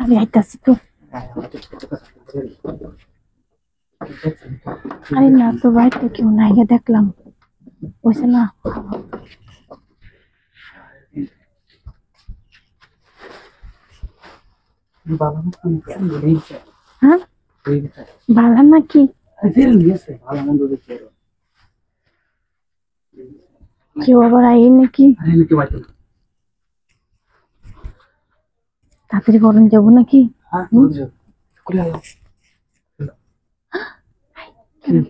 আমি আইতাছি তো। আরে না তো বাড়িতে কেউ নাই, গিয়ে দেখলাম বলছে না। হ্যাঁ ভালো নাকি? কেউ আবার আই নাকি? তাড়াতাড়ি গরম যাবো নাকি?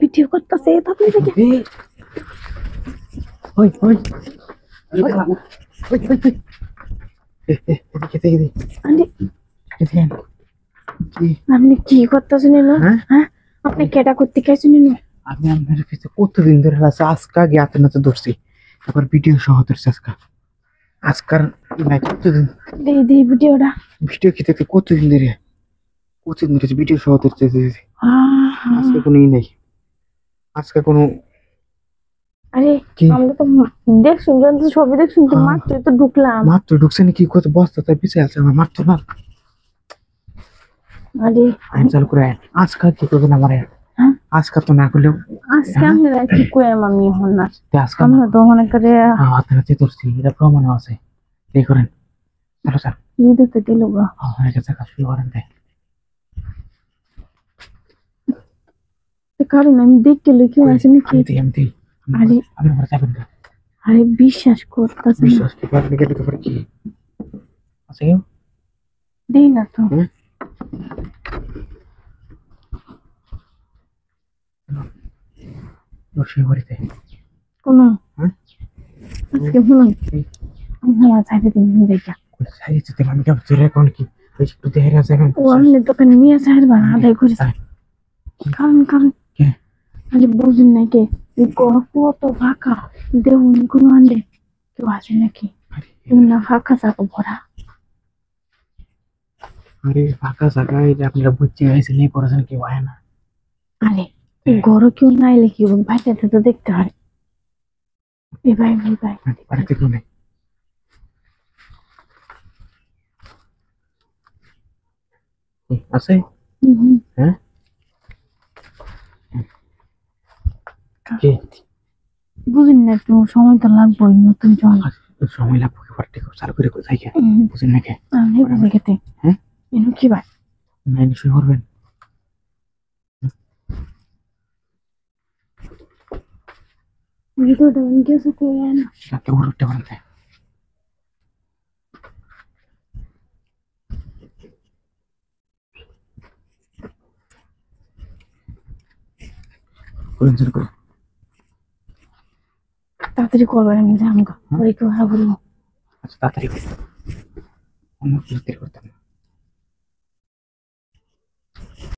ভিডিও করতেছে তাড়াতাড়ি। আপনি কি করতেছেন? হ্যাঁ আপনি কেটা করতে গেছেন? আমি আপনার পিছনে কতদিন ধরে আছে, আজকা জ্ঞাত না তো ধরছি, এবার ভিডিও সহ ধরছি আজকার নাই কতদিন দিদি ভিডিওটা ভিডিও খেতে কতদিন ধরে ভিডিও সহ ধরতে আজকে কোনো ই নেই, আজকে কোনো। আরে আমরা তো দেখছুন ছবি দেখছুন তো, মাত্র তো ঢুকলাম, মাত্র ঢুকছে নাকি, কত বস্তা তাই পিছিয়ে আছে আমার মাত্র না। আরে আইন চালু করে আজকাল কি করবেন আমার, আজকাল তো না করলেও আজকে আমরা কি কইম আমি এখন না, আজকে আমরা তো অনেক করে হাতে হাতে ধরছি, এটা প্রমাণ আছে। এই করেন চলো স্যার, ভিডিওতে দিল গো হয়ে গেছে, কাজ শুরু করেন। কারণ আমি দেখতে লিখে আছে নাকি? আরে আপনি আমার যাবেন না, আরে বিশ্বাস করতেছেন? বিশ্বাস কি পারবেন কি লিখে পড়ে কি আছে কেউ দেই না তো। বসে বাড়িতে কোন আজকে শুনুন, আমার সাইডে দিন দেখা সাইডে যেতে আমি কেমন চলে কোন কি ওই একটু দেখে যাবেন। ও আপনি দোকানে নিয়ে সাইড বানা আদায় করেছে। কারণ আরে বুঝুন নাকি কত ফাঁকা, দেখুন কোনো আনলে কেউ আসে নাকি? না ফাঁকা থাকো ভরা। আরে ফাঁকা জায়গায় আপনারা বুঝতে গেছেন, নিয়ে করেছেন কেউ হয় না। আরে ঘরে কেউ না এলে কি বাইরে তো দেখতে হয়। এ ভাই বাড়িতে কেউ নেই আছে? হ্যাঁ বুঝুন না, একটু সময় তো লাগবে, নতুন সময় লাগবে, চালু করে কোথায় বুঝেন নাকি? আমি বুঝে গেতে। হ্যাঁ এনু কি ভাই না নিশ্চয়ই করবেন। ভিডিওটা গেছে কই না রাতে উঠতে পারেন তাড়াতাড়ি করবেন, আমি জানবো পরে কেউ বলবো। আচ্ছা তাড়াতাড়ি অন্য কিছু করতাম না।